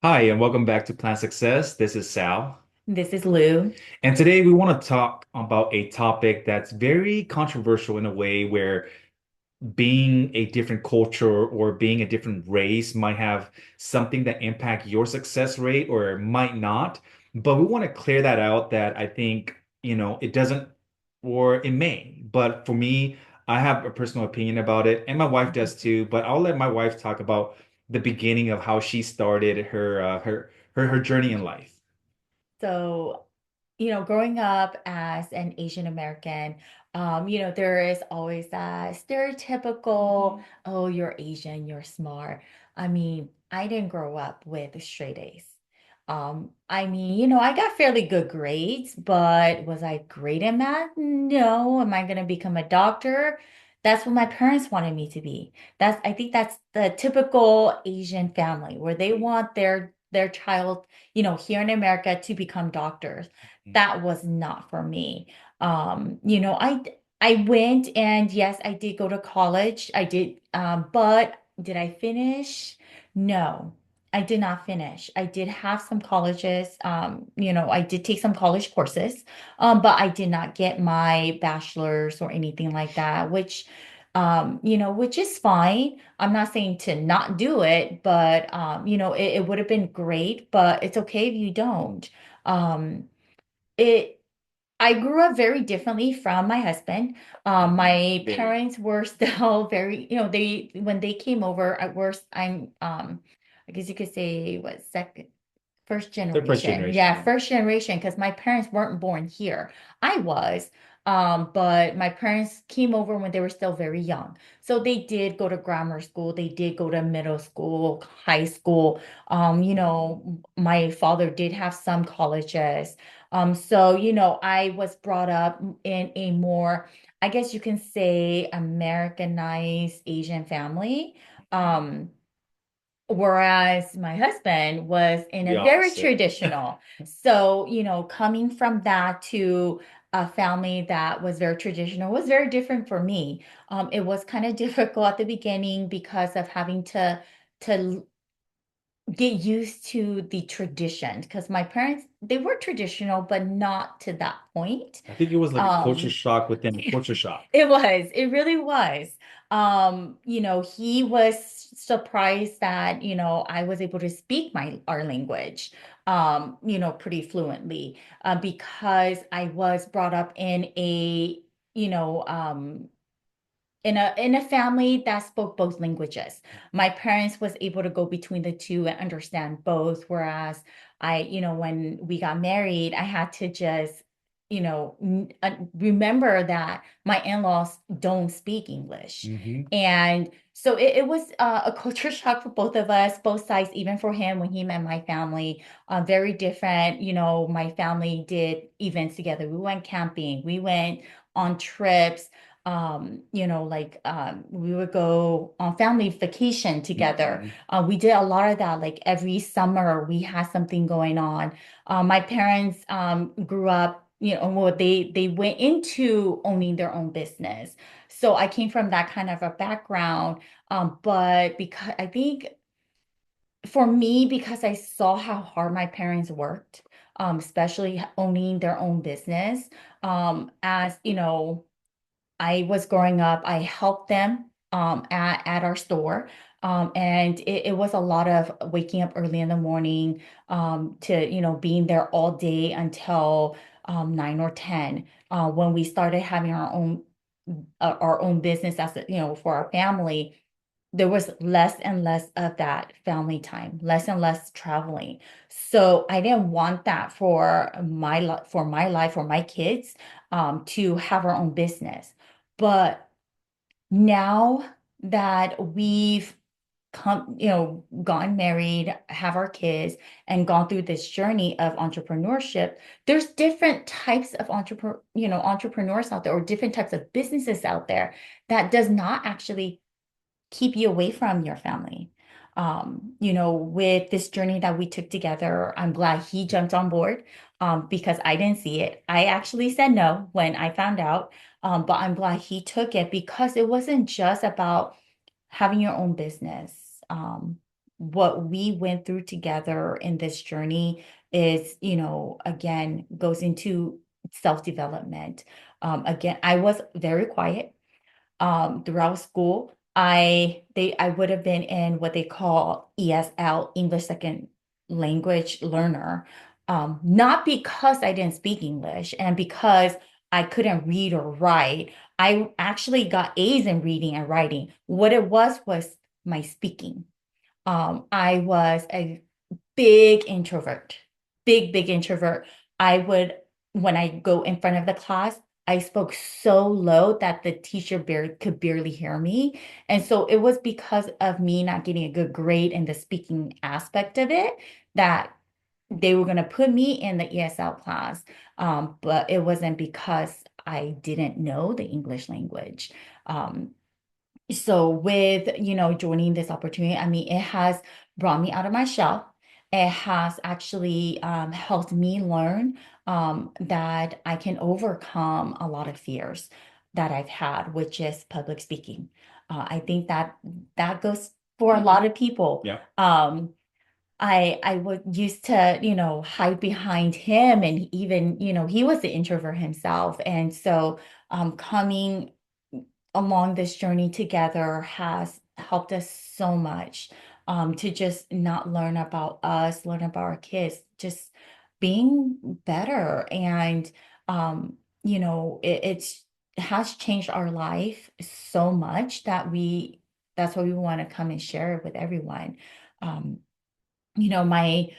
Hi, and welcome back to Plan Success. This is Sal. This is Lou. And today we want to talk about a topic that's very controversial in a way where being a different culture or being a different race might have something that impact your success rate or it might not. But we want to clear that out that I think, it doesn't or it may. But for me, I have a personal opinion about it, and my wife does too. But I'll let my wife talk about the beginning of how she started her journey in life. So, growing up as an Asian American, there is always that stereotypical, oh, you're Asian, you're smart. I mean, I didn't grow up with straight A's. I got fairly good grades, but was I great in math? No. Am I going to become a doctor? That's what my parents wanted me to be. I think that's the typical Asian family where they want their child here in America to become doctors. That was not for me. I went and yes, I did go to college. I did, but did I finish? No, I did not finish. I did have some colleges, I did take some college courses, but I did not get my bachelor's or anything like that, which is fine. I'm not saying to not do it, but it would have been great, but it's okay if you don't. Um, it I grew up very differently from my husband. My Very. parents were still very, they when they came over at worst, I guess you could say what second first They're first generation. generation, Yeah, yeah. first generation, because my parents weren't born here. I was. But my parents came over when they were still very young. So they did go to grammar school, they did go to middle school, high school. My father did have some colleges. I was brought up in a more, I guess you can say, Americanized Asian family. Um, Whereas my husband was in The a very opposite. traditional. So, coming from that to a family that was very traditional was very different for me. It was kind of difficult at the beginning because of having to get used to the tradition because my parents, they were traditional, but not to that point. I think it was like a culture Um, shock within a culture shock. it really was. He was surprised that, I was able to speak our language, pretty fluently, because I was brought up you know, um, in a family that spoke both languages. My parents was able to go between the two and understand both, whereas when we got married, I had to just, remember that my in-laws don't speak English. Hmm. And so it was a culture shock for both of us, both sides, even for him when he met my family. Very different. My family did events together. We went camping, we went on trips, we would go on family vacation together. Hmm. We did a lot of that. Like every summer, we had something going on. My parents grew up, well, they went into owning their own business. So I came from that kind of a background. But because I think for me, because I saw how hard my parents worked, especially owning their own business, as I was growing up, I helped them at our store. And it was a lot of waking up early in the morning, to, being there all day until 9 or 10. When we started having our own business for our family, there was less and less of that family time, less and less traveling. So I didn't want that for my life, for my kids, to have our own business. But now that we've gotten married, have our kids, and gone through this journey of entrepreneurship, there's different types of entrepreneurs out there, or different types of businesses out there that does not actually keep you away from your family. With this journey that we took together, I'm glad he jumped on board, because I didn't see it. I actually said no when I found out, but I'm glad he took it because it wasn't just about having your own business. what we went through together in this journey is, again, goes into self-development. Again, I was very quiet throughout school. I would have been in what they call ESL, English Second Language Learner, not because I didn't speak English and because I couldn't read or write. I actually got A's in reading and writing. What it was my speaking. I was a big introvert, big introvert. I would, when I go in front of the class, I spoke so low that the teacher could barely hear me. And so it was because of me not getting a good grade in the speaking aspect of it that they were going to put me in the ESL class. But it wasn't because I didn't know the English language. Um, so with, joining this opportunity, I mean, it has brought me out of my shell. It has actually helped me learn that I can overcome a lot of fears that I've had, which is public speaking. I think that goes for a lot of people. Yeah. I was used to, hide behind him, and even, he was the introvert himself. And so coming along this journey together has helped us so much, to just not learn about us, learn about our kids, just being better. And, it has changed our life so much that that's why we want to come and share it with everyone. Um, my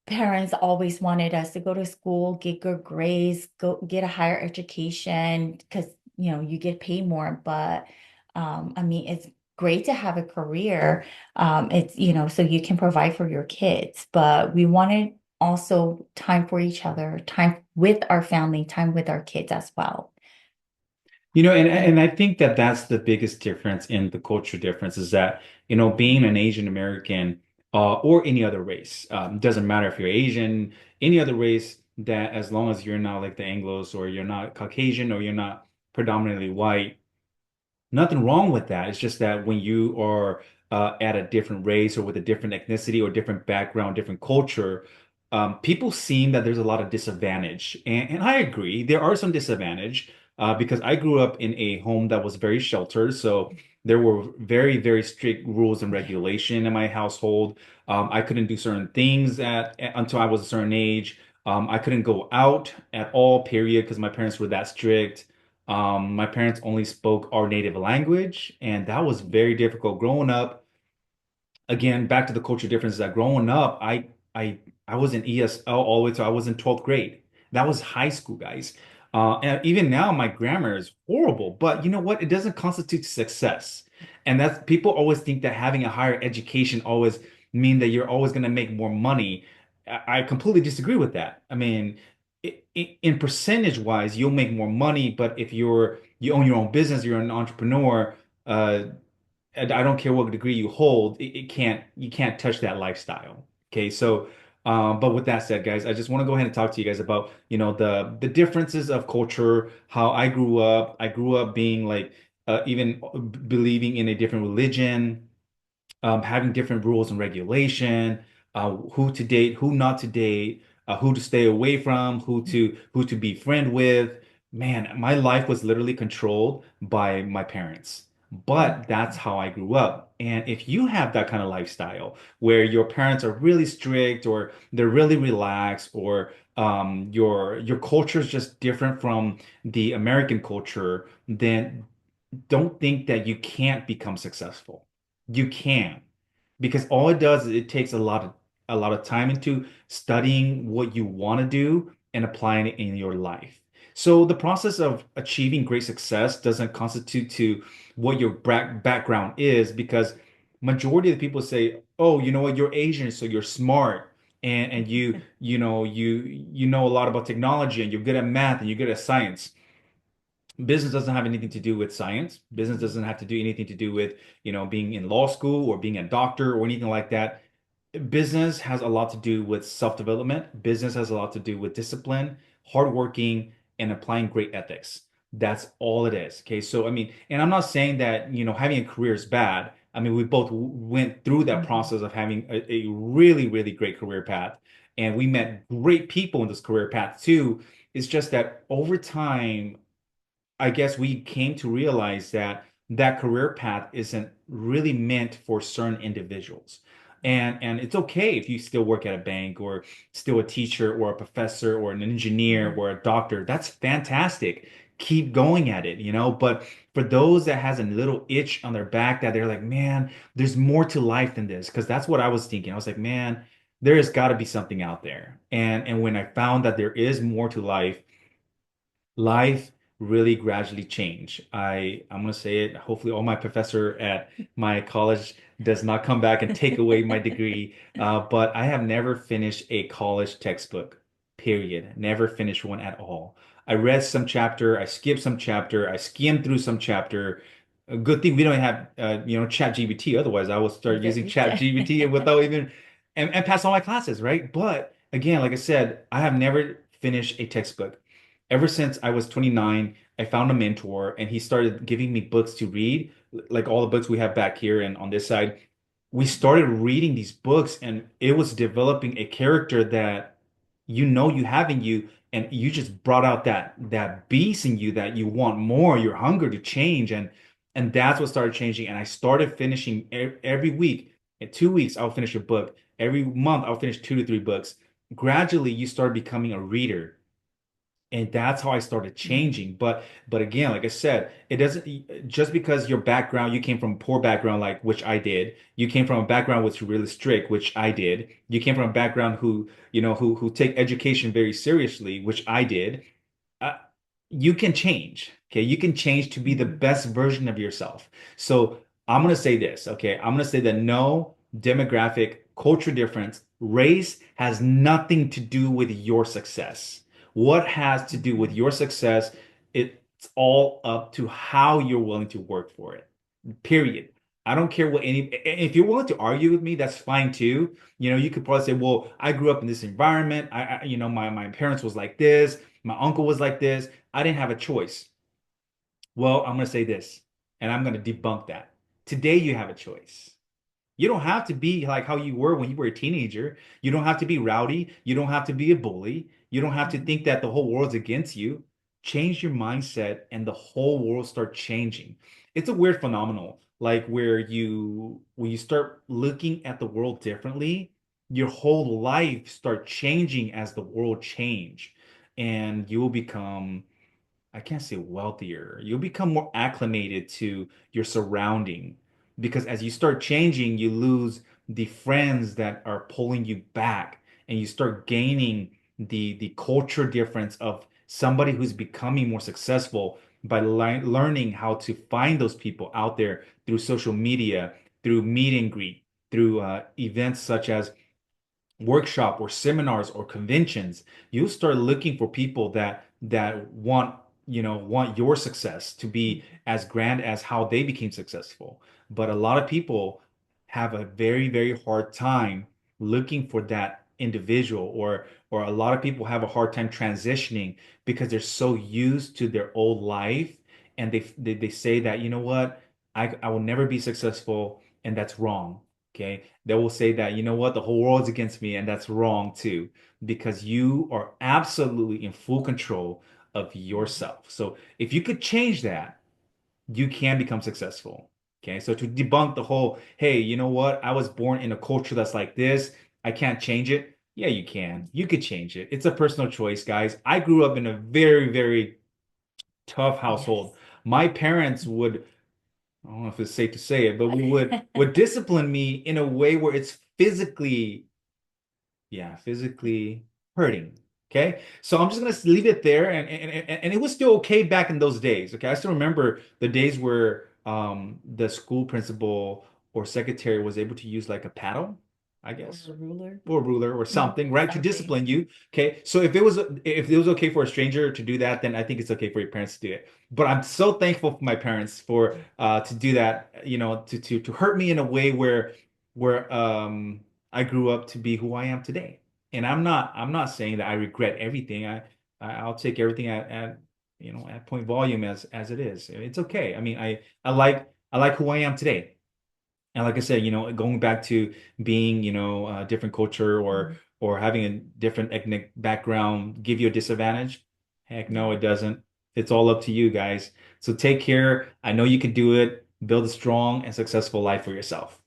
parents always wanted us to go to school, get good grades, go get a higher education because you get paid more. But I mean, it's great to have a career. It's so you can provide for your kids. But we wanted also time for each other, time with our family, time with our kids as well. And I think that that's the biggest difference in the culture difference is that, being an Asian American or any other race, doesn't matter if you're Asian, any other race, that as long as you're not like the Anglos or you're not Caucasian or you're not predominantly white, nothing wrong with that. It's just that when you are at a different race or with a different ethnicity or different background, different culture, people seem that there's a lot of disadvantage. And I agree, there are some disadvantage because I grew up in a home that was very sheltered. So there were very, very strict rules and regulation in my household. I couldn't do certain things until I was a certain age. I couldn't go out at all, period, because my parents were that strict. My parents only spoke our native language, and that was very difficult growing up. Again, back to the culture differences that growing up, I was in ESL all the way to I was in 12th grade. That was high school, guys. And even now, my grammar is horrible, but you know what? It doesn't constitute success. And that's people always think that having a higher education always mean that you're always going to make more money. I completely disagree with that. I mean, in percentage wise, you'll make more money, but if you own your own business, you're an entrepreneur, and I don't care what degree you hold, you can't touch that lifestyle. Okay, so but with that said, guys, I just want to go ahead and talk to you guys about, the differences of culture, how I grew up. I grew up being like even believing in a different religion, having different rules and regulation, who to date, who not to date, who to stay away from, who to be friend with. Man, my life was literally controlled by my parents. But that's how I grew up. And if you have that kind of lifestyle where your parents are really strict or they're really relaxed or your culture is just different from the American culture, then don't think that you can't become successful. You can, because all it does is it takes a lot of time into studying what you want to do and applying it in your life. So the process of achieving great success doesn't constitute to what your background is, because majority of the people say, "Oh, you know what? You're Asian, so you're smart." And you know a lot about technology and you're good at math and you're good at science. Business doesn't have anything to do with science. Business doesn't have to do anything to do with, being in law school or being a doctor or anything like that. Business has a lot to do with self-development. Business has a lot to do with discipline, hardworking, and applying great ethics. That's all it is. Okay. So, I mean, and I'm not saying that, having a career is bad. I mean, we both went through that Mhm. process of having a really, really great career path. And we met great people in this career path too. It's just that over time, I guess we came to realize that that career path isn't really meant for certain individuals. And it's okay if you still work at a bank or still a teacher or a professor or an engineer Mhm. or a doctor. That's fantastic. Keep going at it, you know. But for those that has a little itch on their back that they're like, man, there's more to life than this. Because that's what I was thinking. I was like, man, there has got to be something out there. And when I found that there is more to life, life really gradually changed. I'm gonna say it. Hopefully, all my professor at my college does not come back and take away my degree. But I have never finished a college textbook. Period. Never finished one at all. I read some chapter, I skipped some chapter, I skimmed through some chapter. A good thing we don't have, Chat GPT. Otherwise, I would start using Exactly. Chat GPT without even and pass all my classes, right? But again, like I said, I have never finished a textbook ever since I was 29, I found a mentor and he started giving me books to read, like all the books we have back here and on this side. We started reading these books and it was developing a character that you have in you and you just brought out that beast in you that you want more, your hunger to change and that's what started changing and I started finishing every week. In 2 weeks I'll finish a book. Every month I'll finish 2 to 3 books. Gradually you start becoming a reader and that's how I started Mhm. changing. But again, like I said, it doesn't just because your background, you came from a poor background, like which I did. You came from a background which was really strict, which I did. You came from a background who take education very seriously, which I did. uh, you can change. Okay. You can change to be the Mhm. best version of yourself. So I'm going to say this. Okay. I'm going to say that no demographic, culture difference, race has nothing to do with your success. What has to do with Mhm. your success, it's all up to how you're willing to work for it. Period. I don't care what if you're willing to argue with me, that's fine too. You could probably say, well, I grew up in this environment. My parents was like this. My uncle was like this. I didn't have a choice. Well, I'm going to say this, and I'm going to debunk that. Today, you have a choice. You don't have to be like how you were when you were a teenager. You don't have to be rowdy. You don't have to be a bully. You don't have to think Mhm. that the whole world's against you. Change your mindset and the whole world start changing. It's a weird phenomenon, like where when you start looking at the world differently, your whole life start changing as the world change, and you will become I can't say wealthier. You'll become more acclimated to your surrounding because as you start changing, you lose the friends that are pulling you back and you start gaining the culture difference of somebody who's becoming more successful by learning how to find those people out there through social media, through meet and greet, through events such as workshop or seminars or conventions, you'll start looking for people that want your success to be Mhm. as grand as how they became successful. But a lot of people have a very, very hard time looking for that individual or a lot of people have a hard time transitioning because they're so used to their old life and they say that, you know what, I will never be successful and that's wrong. Okay. They will say that, you know what, the whole world's against me, and that's wrong too, because you are absolutely in full control of Mhm. yourself. So if you could change that, you can become successful. Okay. So to debunk the whole, hey, you know what, I was born in a culture that's like this, I can't change it. Yeah, you can. You could change it. It's a personal choice, guys. I grew up in a very, very tough household. Yes. My parents would I don't know if it's safe to say it, but would discipline me in a way where it's physically hurting. Okay. So I'm just gonna leave it there. And it was still okay back in those days. Okay. I still remember the days where the school principal or secretary was able to use like a paddle, I Or guess, a ruler. or ruler or Mhm. something, right? To Something. discipline you. Okay. So if it was okay for a stranger to do that, then I think it's okay for your parents to do it. But I'm so thankful for my parents for to do that, to hurt me in a way where I grew up to be who I am today. And I'm not saying that I regret everything. I'll take everything at point volume as it is. It's okay. I mean, I like who I am today. And like I said, going back to being, a different culture Mhm. or having a different ethnic background give you a disadvantage? Heck no, Yeah. it doesn't. It's all up to you guys. So take care. I know you can do it. Build a strong and successful life for yourself.